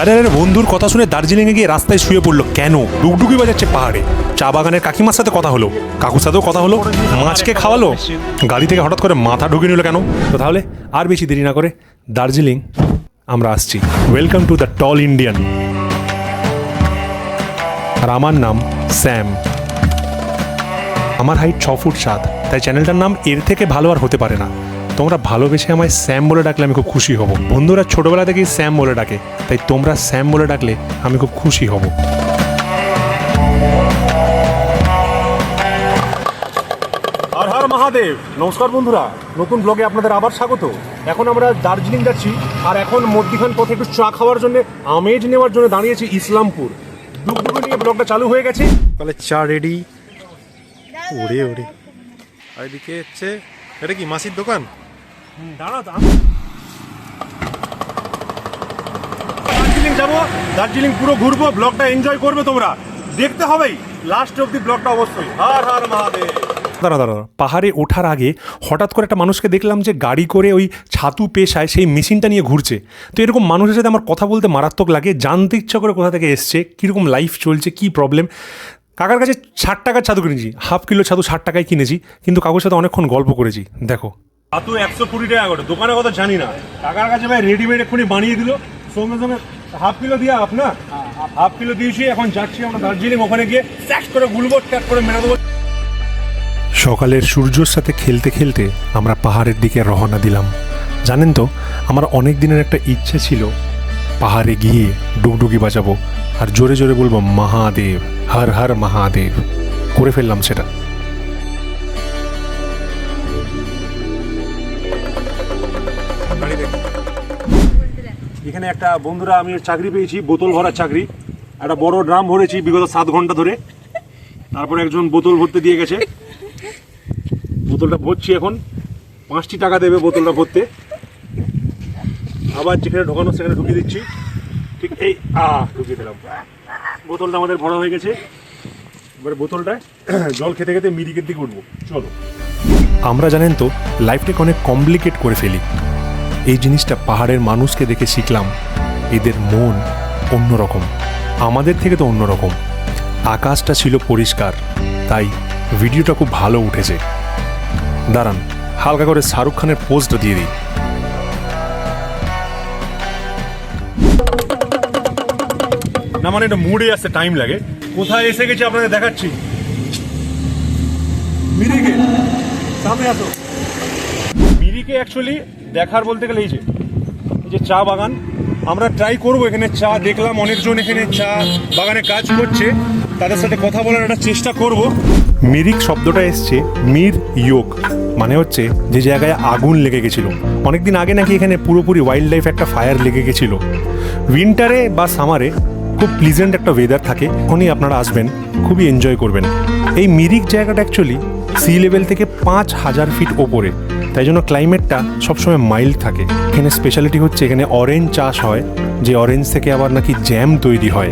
আরে আরে বন্ধুর কথা শুনে দার্জিলিংয়ে গিয়ে রাস্তায় শুয়ে পড়লো কেন? ডুগডুগি বাজাচ্ছে পাহাড়ে। চা বাগানের কাকিমার সাথে কথা হলো, কাকুর সাথেও কথা হলো, মাছকে খাওয়ালো, গাড়ি থেকে হঠাৎ করে মাথা ঢুকে নিল কেন? তো তাহলে আর বেশি দেরি না করে দার্জিলিং আমরা আসছি। Welcome to the tall Indian. আর আমার নাম স্যাম। আমার হাইট 6 ফুট 7, তাই চ্যানেলটার নাম এর থেকে ভালো আর হতে পারে না। তোমরা ভালোবেসে আমায় স্যাম বলে ডাকলে আমি খুব খুশি হব। বন্ধুরা ছোটবেলা থেকেই স্যাম বলে ডাকে, তাই তোমরা স্যাম বলে ডাকলে আমি খুব খুশি হব। হর হর মহাদেব। নমস্কার বন্ধুরা, নতুন ব্লগে আপনাদের আবার স্বাগত। এখন আমরা দার্জিলিং যাচ্ছি, আর এখন মধ্যিখান পথে একটু চা খাওয়ার জন্য, আমেজ নেওয়ার জন্য দাঁড়িয়েছি ইসলামপুর। ডুগডুগি নিয়ে ব্লগটা চালু হয়ে গেছে। তাহলে চা রেডি। ওরে ওরে, আর এদিকে হচ্ছে এটা কি মাসির দোকান? দাঁড়াও দার্জিলিং যাবো, দার্জিলিং পুরো ঘুরবো, ব্লগটা এনজয় করবে তোমরা, দেখতে হবেই লাস্ট অব্দি ব্লগটা অবশ্যই। হর হর মহাদেব। দাঁড়া, পাহাড়ে ওঠার আগে হঠাৎ করে একটা মানুষকে দেখলাম যে গাড়ি করে ওই ছাতু পেশায় সেই মেশিনটা নিয়ে ঘুরছে। তো এরকম মানুষের সাথে আমার কথা বলতে মারাত্মক লাগে, জানতে ইচ্ছা করে কোথা থেকে এসছে, কীরকম লাইফ চলছে, কী প্রবলেম। কাকার কাছে 60 টাকার ছাতু কিনেছি, হাফ কিলো ছাতু 60 টাকায় কিনেছি, কিন্তু কাকুর সাথে অনেকক্ষণ গল্প করেছি। দেখো ছাতু 120 টাকা করে, দোকানের কথা জানি না, কাকার কাছে ভাই রেডিমেড এক্ষুনি বানিয়ে দিল, সঙ্গে সঙ্গে হাফ কিলো দিয়ে আপনার হাফ কিলো দিয়েছি। এখন যাচ্ছি আমরা দার্জিলিং, ওখানে গিয়ে ট্যাক করে গুলবো, ট্যাক করে মেরে দেবো। সকালের সূর্যর সাথে খেলতে খেলতে আমরা পাহাড়ের দিকে রওনা দিলাম। জানেন তো, আমার অনেক দিনের একটা ইচ্ছে ছিল পাহাড়ে গিয়ে ডুগডুগি বাজাবো আর জোরে জোরে বলবো মহাদেব, হর হর মহাদেব। করে ফেললাম সেটা। এখানে একটা বন্ধুরা আমি চাকরি পেয়েছি, বোতল ভরার চাকরি। একটা বড় ড্রাম ভরেছি বিগত 7 ঘন্টা ধরে। তারপরে একজন বোতল ভরতে দিয়ে গেছে, বোতলটা ভরছি এখন। 5টি টাকা দেবে বোতলটা ভরতে। আবার যেখানে ঢোকানো সেখানে ঢুকিয়ে দিচ্ছি। ঠিক এই ঢুকিয়ে দিলাম। বোতলটা আমাদের ভরা হয়ে গেছে। এবারে বোতলটায় জল খেতে খেতে মিরিকের দিকে উঠবো। চলো। আমরা জানেন তো লাইফটাকে অনেক কমপ্লিকেট করে ফেলি। এই জিনিসটা পাহাড়ের মানুষকে দেখে শিখলাম, এদের মন অন্যরকম, আমাদের থেকে তো অন্যরকম। আকাশটা ছিল পরিষ্কার, তাই ভিডিওটা খুব ভালো উঠেছে। দাঁড়ান, হালকা করে শাহরুখ খানের পোস্টটা দিয়ে দিই। না মানে এটা মুডে আসতে টাইম লাগে। কোথায় এসে গেছে আপনাদের দেখাচ্ছি। মিরিকে সামনে আসো। মিরিকে অ্যাকচুয়ালি দেখার বলতে গেলে এই যে চা বাগান, আমরা ট্রাই করবো। এখানে চা দেখলাম, অনেকজন এখানে চা বাগানে কাজ করছে, তাদের সাথে কথা বলার একটা চেষ্টা করব। মিরিক শব্দটা এসছে মির ইয়োগ, মানে হচ্ছে যে জায়গায় আগুন লেগে গেছিল। অনেকদিন আগে নাকি এখানে পুরোপুরি ওয়াইল্ড লাইফ একটা ফায়ার লেগে গেছিল। উইন্টারে বা সামারে খুব প্লিজেন্ট একটা ওয়েদার থাকে, এখনই আপনারা আসবেন, খুবই এনজয় করবেন। এই মিরিক জায়গাটা অ্যাকচুয়ালি সি লেভেল থেকে 5000 ফিট ওপরে, তাই জন্য ক্লাইমেটটা সবসময় মাইল্ড থাকে। এখানে স্পেশালিটি হচ্ছে এখানে অরেঞ্জ চাষ হয়, যে অরেঞ্জ থেকে আবার নাকি জ্যাম তৈরি হয়।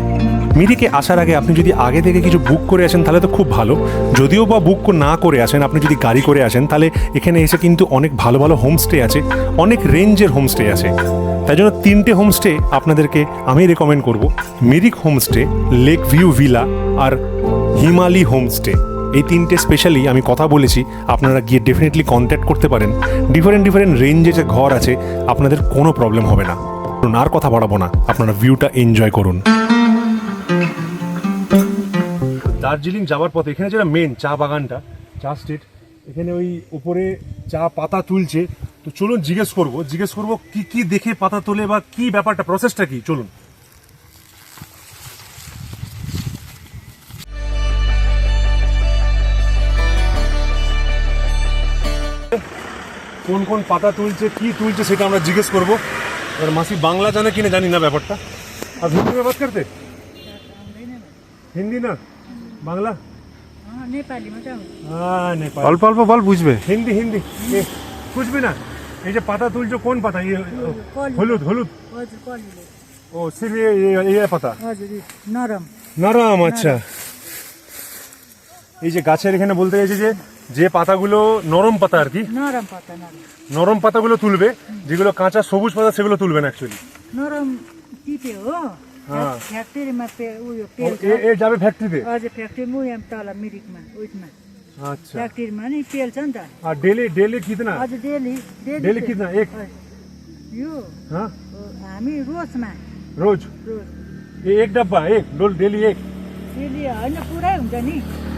মিরিকে আসার আগে আপনি যদি আগে থেকে কিছু বুক করে আসেন তাহলে তো খুব ভালো। যদিও বা বুক না করে আসেন, আপনি যদি গাড়ি করে আসেন, তাহলে এখানে এসে কিন্তু অনেক ভালো ভালো হোমস্টে আছে, অনেক রেঞ্জের হোমস্টে আছে। তাই জন্য 3টে হোমস্টে আপনাদেরকে আমি রেকমেন্ড করব। Mirik homestay, lake view villa আর হিমালি হোমস্টে। এই 3টে স্পেশালি আমি কথা বলেছি, আপনারা গিয়ে ডেফিনেটলি কন্ট্যাক্ট করতে পারেন। ডিফারেন্ট রেঞ্জে যে ঘর আছে, আপনাদের কোনো প্রবলেম হবে না। আর কথা বাড়াবো না, আপনারা ভিউটা এনজয় করুন। দার্জিলিং যাওয়ার পথে এখানে যেটা মেন চা বাগানটা, চা স্টেট, এখানে ওই উপরে চা পাতা তুলছে। তো চলুন জিজ্ঞেস করবো কি কি দেখে পাতা তোলে বা কি ব্যাপারটা, প্রসেসটা কি। চলুন। কোন কোন পাতা তুলছে, কি তুলছে, সেটা আমরা জিজ্ঞেস করবো। এবার মাসি বাংলা জানে কিনা জানি না ব্যাপারটা। আর হিন্দি में बात करते? হিন্দি না বাংলা? नेपाली নেপাল। অল্প অল্প বল, বুঝবে। হিন্দি বুঝবি না। এই যে পাতা তুলছো, কোন পাতা? হলুদ। ও সির্ফ ये পাতা नरम নরম। আচ্ছা, এই যে গাছের এখানে বলতে চাইছে যে পাতাগুলো নরম পাতা আর কি, নরম পাতাগুলো তুলবে, যেগুলো কাঁচা সবুজ পাতা সেগুলো তুলবে না। অ্যাকচুয়ালি नरम टिप्यो हो हाँ। फ्याक्ट्रीमा उयो पेल छ ए जाबे फ्याक्ट्रीতে हजुर फ्याक्ट्रीमा यहाँ तल मिरिकमा उयसमा अच्छा फ्याक्ट्रीमा नि पेल छ नि त डेली कितना हजुर डेली डेली कितना एक यो हाँ हामी रोजमा रोज रोज एक डब्बा एक डेली एक डेली होइन पुरै हुन्छ नि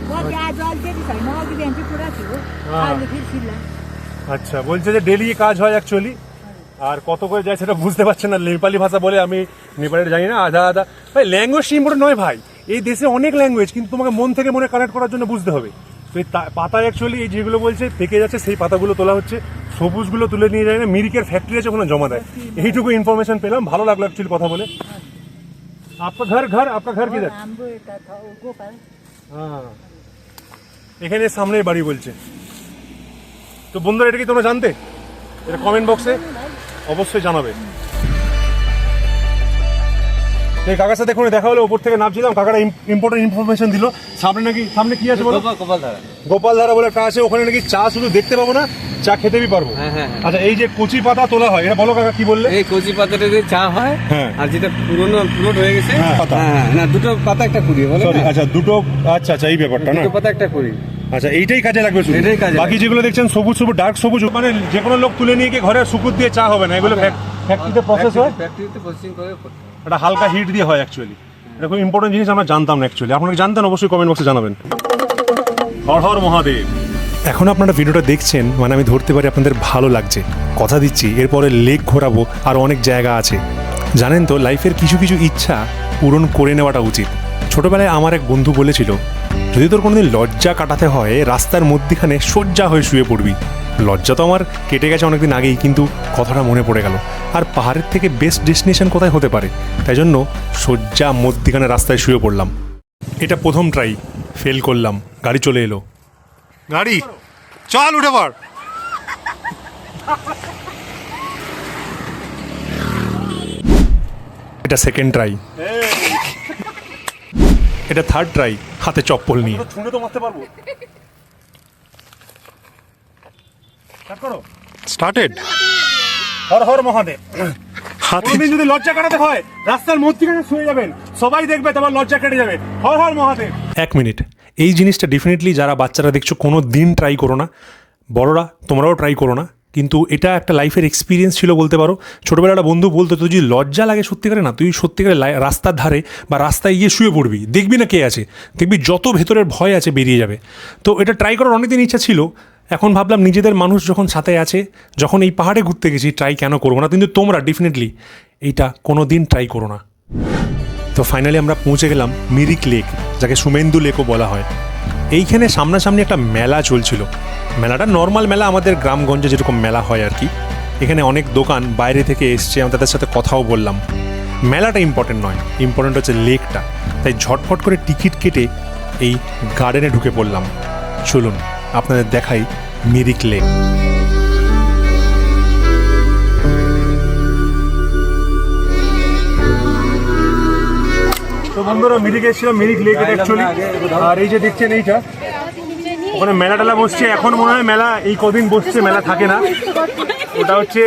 कति आज अलिकति छैन अघि बिहान चाहिँ पुरा थियो হ্যাঁ। अहिले फेरि सिल्ला আচ্ছা বলছে যে ডেলি কাজ হয় অ্যাকচুয়ালি আর কত করে যায় সেটা বুঝতে পারছেন না নেপালি ভাষা বলে আমি নেপালের জানি না আধা আধা ভাই ল্যাঙ্গুয়েজ ইম্পর্টেন্ট নয় ভাই এই দেশে অনেক ল্যাঙ্গুয়েজ কিন্তু তোমাকে মন থেকে মনে কানেক্ট করার জন্য বুঝতে হবে তো এই পাতা অ্যাকচুয়ালি এই যেগুলো বলছে পেকে যাচ্ছে সেই পাতাগুলো তোলা হচ্ছে সবুজগুলো তুলে নিয়ে যায় না মিরিকের ফ্যাক্টরি আছে ওখানে জমা দেয় এইটুকু ইনফরমেশন পেলাম ভালো লাগলো অ্যাকচুয়ালি কথা বলে আপনার ঘর কিধর हाम्रो यता गोपाल হ্যাঁ এখানে সামনে বাড়ি বলছে তো বন্ধুরা এটা কি তোমরা জানতে এটা কমেন্ট বক্সে অবশ্যই জানাবে এই কাকার সাথে এখানে দেখা হলো উপর থেকে নামছিলাম কাকারা ইম্পর্টেন্ট ইনফরমেশন দিল সামনে কি আছে বলো গোপালধারা বলে একটা আছে ওখানে নাকি চা শুধু দেখতে পাবো না চা খেতেই পারবো আচ্ছা এই যে কচি পাতা তোলা হয় এটা বলো কাকা কি বললে এই কচি পাতাটা দিয়ে চা হয় হ্যাঁ। আর যেটা পুরনো হয়ে গেছে হ্যাঁ, পাতা। না দুটো পাতা একটা কুড়ি বলে সরি না? আচ্ছা দুটো আচ্ছা এই ব্যাপারটা না দুটো পাতা একটা কুড়ি আচ্ছা এইটাই কাজে লাগবে শুধু এটাই কাজে বাকি যেগুলো দেখছেন সবুজ ডার্ক সবুজ মানে যে কোনো লোক তুলে নিয়ে গিয়ে ঘরে সুকুর দিয়ে চা হবে না এগুলো ফ্যাক্টরিতে প্রসেস হয় ফ্যাক্টরিতে প্রসেসিং করে করতে হয়। এটা হালকা হিট দিয়ে হয় অ্যাকচুয়ালি এটা খুব ইম্পর্টেন্ট জিনিস আমরা জানতাম না অ্যাকচুয়ালি আপনারা জানতেন অবশ্যই কমেন্ট বক্সে জানাবেন হর হর মহাদেব এখন আপনারা ভিডিওটা দেখছেন মানে আমি ধরতে পারি আপনাদের ভালো লাগছে কথা দিচ্ছি এরপরে লেক ঘোরাবো আর অনেক জায়গা আছে জানেন তো লাইফের কিছু কিছু ইচ্ছা পূরণ করে নেওয়াটা উচিত ছোটবেলায় আমার এক বন্ধু বলেছিল যদি তোর কোনোদিন লজ্জা কাটাতে হয় রাস্তার মধ্যখানে সজ্জা হয়ে শুয়ে পড়বি লজ্জা তো আমার কেটে গেছে অনেকদিন আগেই কিন্তু কথাটা মনে পড়ে গেল আর পাহাড়ের থেকে বেস্ট ডেস্টিনেশন কোথায় হতে পারে তাই জন্য সজ্জা মধ্যখানে রাস্তায় শুয়ে পড়লাম এটা প্রথম ট্রাই ফেল করলাম গাড়ি চলে এলো গাড়ি চল উঠে পড় এটা সেকেন্ড ট্রাই এটা থার্ড ট্রাই হাতে চপ্পল নিয়ে ছুঁড়ে তো মারতে পারবো স্টার্ট করো স্টার্টেড হর হর মহাদেব হাতে কোনদিন যদি লজ্জা কাটাতে হয় রাস্তার মধ্যখানে শুয়ে যাবেন সবাই দেখবে তোমার লজ্জা কেটে যাবে হর হর মহাদেব এক মিনিট এই জিনিসটা ডেফিনেটলি যারা বাচ্চারা দেখছো কোনো দিন ট্রাই করো না বড়রা তোমরাও ট্রাই করো না কিন্তু এটা একটা লাইফের এক্সপিরিয়েন্স ছিল বলতে পারো ছোটোবেলা একটা বন্ধু বলতো তুই যদি লজ্জা লাগে সত্যিকারে না তুই সত্যিকারে রাস্তার ধারে বা রাস্তায় গিয়ে শুয়ে পড়বি দেখবি না কে আছে দেখবি যত ভেতরের ভয় আছে বেরিয়ে যাবে তো এটা ট্রাই করার অনেকদিন ইচ্ছা ছিল এখন ভাবলাম নিজেদের মানুষ যখন সাথে আছে যখন এই পাহাড়ে ঘুরতে গেছি ট্রাই কেন করবো না কিন্তু তোমরা ডেফিনেটলি এইটা কোনো দিন ট্রাই করো না তো ফাইনালি আমরা পৌঁছে গেলাম মিরিক লেক যাকে সুমেন্দু লেকও বলা হয় এইখানে সামনাসামনি একটা মেলা চলছিল মেলাটা নর্মাল মেলা আমাদের গ্রামগঞ্জে যেরকম মেলা হয় আর কি এখানে অনেক দোকান বাইরে থেকে এসছে আমি তাদের সাথে কথাও বললাম মেলাটা ইম্পর্টেন্ট নয় ইম্পর্টেন্ট হচ্ছে লেকটা তাই ঝটফট করে টিকিট কেটে এই গার্ডেনে ঢুকে পড়লাম চলুন আপনাদের দেখাই মিরিক লেক তো বন্ধুরা মিরিক এসেছিলাম মিরিক লেক এটা অ্যাকচুয়ালি আর এই যে দেখছেন এইটা ওখানে মেলা টেলা বসছে এখন মনে হয় মেলা এই কদিন বসছে মেলা থাকে না ওটা হচ্ছে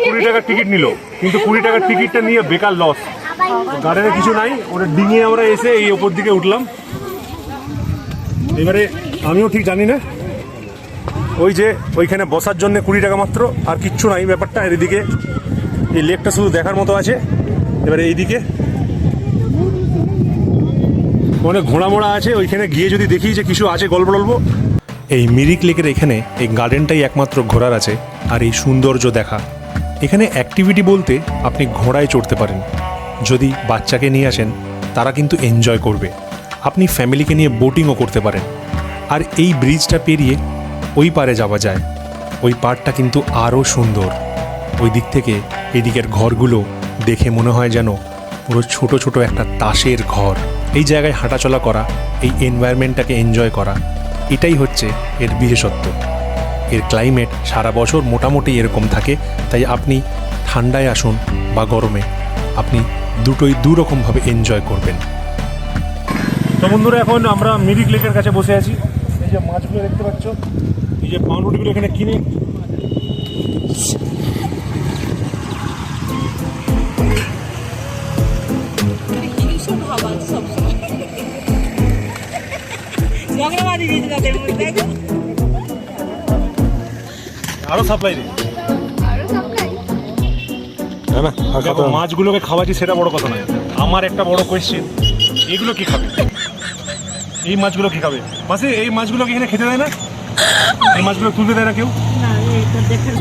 20 টাকার টিকিট নিল কিন্তু 20 টাকার টিকিটটা নিয়ে বেকার লস গার্ডেনে কিছু নাই ওটা ডিঙিয়ে আমরা এসে এই ওপর দিকে উঠলাম এবারে আমিও ঠিক জানি না ওই যে ওইখানে বসার জন্য 20 টাকা মাত্র আর কিচ্ছু নাই ব্যাপারটা এদিকে এই লেকটা শুধু দেখার মতো আছে এবারে এইদিকে অনেক ঘোড়া মোড়া আছে ওইখানে গিয়ে যদি দেখি যে কিছু আছে গল্প টল্প এই মিরিক লেকের এখানে এই গার্ডেনটাই একমাত্র ঘোরার আছে আর এই সৌন্দর্য দেখা এখানে অ্যাক্টিভিটি বলতে আপনি ঘোড়ায় চড়তে পারেন যদি বাচ্চাকে নিয়ে আসেন তারা কিন্তু এনজয় করবে আপনি ফ্যামিলিকে নিয়ে বোটিংও করতে পারেন আর এই ব্রিজটা পেরিয়ে ওই পারে যাওয়া যায় ওই পাড়টা কিন্তু আরও সুন্দর ওই দিক থেকে এদিকের ঘরগুলো দেখে মনে হয় যেন পুরো ছোট ছোট একটা তাসের ঘর এই জায়গায় হাঁটাচলা করা এই এনভায়রনমেন্টটাকে এনজয় করা এটাই হচ্ছে এর বিশেষত্ব এর ক্লাইমেট সারা বছর মোটামুটি এরকম থাকে তাই আপনি ঠান্ডায় আসুন বা গরমে আপনি দুটোই দুরকমভাবে এনজয় করবেন তো বন্ধুরা এখন আমরা মিরিক লেকের কাছে বসে আছি এই যে মাছগুলো দেখতে পাচ্ছ এই যে পাউরুটিগুলো এখানে কিনে আওয়াজ সবসময় ঝগড়াবাজি দিয়েছে তাদের মধ্যে তাই তো? আরো সাপ্লাই দিই না না আর দেখো কথা মাছগুলোকে খাওয়াচ্ছি সেটা বড় কথা নয়, আমার একটা বড় কোয়েশ্চেন, এগুলো কি খাবে? এই মাছগুলো কি খাবে? মাসি এই মাছগুলো কি এখানে খেতে দেয় না? এই মাছগুলো তুলতে দেয় না কেউ? না এটা দেখে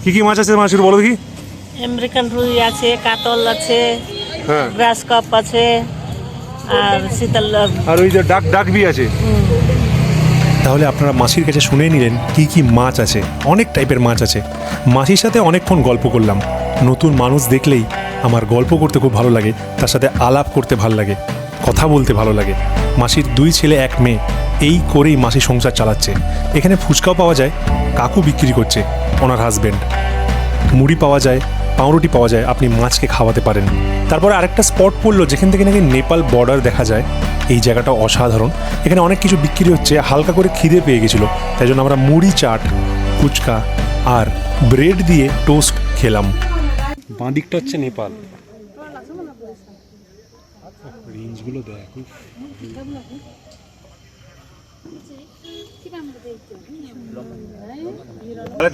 কি কি মাছ আছে মাছ বলো দেখি। আমেরিকান রুই আছে, কাতল আছে, হ্যাঁ, গ্রাস কাপ আছে, আর শীতল আর ওই যে ডাক ডাকবি আছে। তাহলে আপনারা মাসির কাছে শুনে নিলেন কি কি মাছ আছে। অনেক টাইপের মাছ আছে। মাসির সাথে অনেকক্ষণ গল্প করলাম। নতুন মানুষ দেখলেই আমার গল্প করতে খুব ভালো লাগে, তার সাথে আলাপ করতে ভালো লাগে, কথা বলতে ভালো লাগে। মাসির 2 ছেলে 1 মেয়ে, এই করেই মাসি সংসার চালাচ্ছে। এখানে ফুচকাও পাওয়া যায়, কাকু বিক্রি করছে, ওনার হাজব্যান্ড। মুড়ি পাওয়া যায়, পাউরুটি পাওয়া যায়, আপনি মাছকে খাওয়াতে পারেন। তারপরে আরেকটা স্পট পড়লো যেখান থেকে নাকি নেপাল বর্ডার দেখা যায়। এই জায়গাটা অসাধারণ। এখানে অনেক কিছু বিক্রি হচ্ছে। হালকা করে খিদে পেয়ে গেছিলো, তাই জন্য আমরা মুড়ি চাট, ফুচকা আর ব্রেড দিয়ে টোস্ট খেলাম। বাঁ দিকটা হচ্ছে নেপাল। রেঞ্জগুলো দেখ,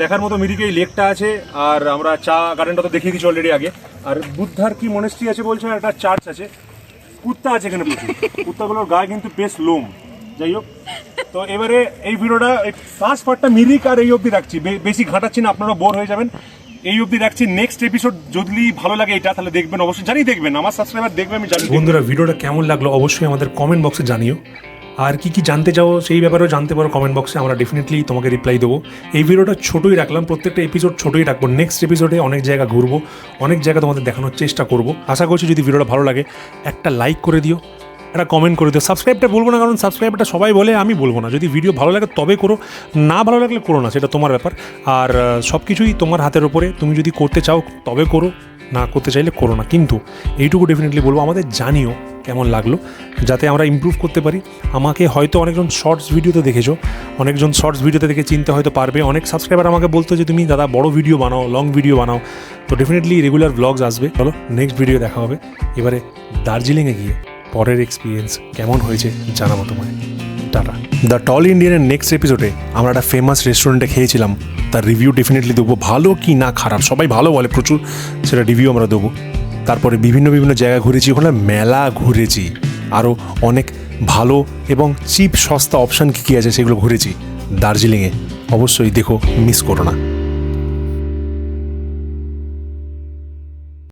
দেখার মতো মিরিকে এই লেকটা আছে। আর আমরা চা গার্ডেনটা তো দেখিয়ে দিচ্ছি অলরেডি আগে। আর বুদ্ধার কি মনেস্ট্রি আছে বলছে, একটা চার্চ আছে। কুত্তা আছে এখানে প্রচুর, কুত্তাগুলোর গায়ে কিন্তু বেশ লোম। যাই হোক, তো এবারে এই ভিডিওটা ফার্স্ট পার্টটা মিরিক আর এই অবধি রাখছি, বেশি ঘাটাচ্ছি না, আপনারা বোর হয়ে যাবেন। এই অবধি রাখছি। নেক্সট এপিসোড যদি ভালো লাগে এটা, তাহলে দেখবেন, অবশ্যই জানি দেখবেন, আমার সাবস্ক্রাইবার দেখবে, আমি জানি। বন্ধুরা ভিডিওটা কেমন লাগলো অবশ্যই আমাদের কমেন্ট বক্সে জানিও। আর কি কি জানতে চাও সেই ব্যাপারেও জানতে পারো কমেন্ট বক্সে, আমরা ডেফিনেটলি তোমাকে রিপ্লাই দেবো। এই ভিডিওটা ছোটোই রাখলাম, প্রত্যেকটা এপিসোড ছোটোই রাখবো। নেক্সট এপিসোডে অনেক জায়গা ঘুরবো, অনেক জায়গা তোমাদের দেখানোর চেষ্টা করবো। আশা করছি যদি ভিডিওটা ভালো লাগে একটা লাইক করে দিও, একটা কমেন্ট করে দিও। সাবস্ক্রাইবটা বলবো না, কারণ সাবস্ক্রাইবটা সবাই বলে, আমি বলবো না। যদি ভিডিও ভালো লাগে তবে করো, না ভালো লাগলে করো না, সেটা তোমার ব্যাপার। আর সব কিছুই তোমার হাতের ওপরে। তুমি যদি করতে চাও তবে করো, না করতে চাইলে করো না। কিন্তু এইটুকু ডেফিনেটলি বলবো, আমাদের জানিও কেমন লাগলো, যাতে আমরা ইমপ্রুভ করতে পারি। আমাকে হয়তো অনেকজন শর্টস ভিডিওতে দেখেছো, অনেকজন শর্টস ভিডিওতে দেখে চিনতে হয়তো পারবে। অনেক সাবস্ক্রাইবার আমাকে বলতো যে তুমি দাদা বড় ভিডিও বানাও, লং ভিডিও বানাও। তো ডেফিনেটলি রেগুলার ব্লগস আসবে। চলো নেক্সট ভিডিও দেখা হবে। এবারে দার্জিলিংয়ে গিয়ে পরের এক্সপিরিয়েন্স কেমন হয়েছে জানাবো তোমায়। টাটা। দ্য টল ইন্ডিয়ানের নেক্সট এপিসোডে আমরা একটা ফেমাস রেস্টুরেন্টে খেয়েছিলাম, তার রিভিউ ডেফিনেটলি দেবো। ভালো কি না খারাপ, সবাই ভালো বলে প্রচুর, সেটা রিভিউ আমরা দেবো। তারপরে বিভিন্ন জায়গা ঘুরেছি, ওখানে মেলা ঘুরেছি, আরও অনেক ভালো এবং চিপ সস্তা অপশান কী কী আছে সেগুলো ঘুরেছি দার্জিলিংয়ে। অবশ্যই দেখো, মিস করো না।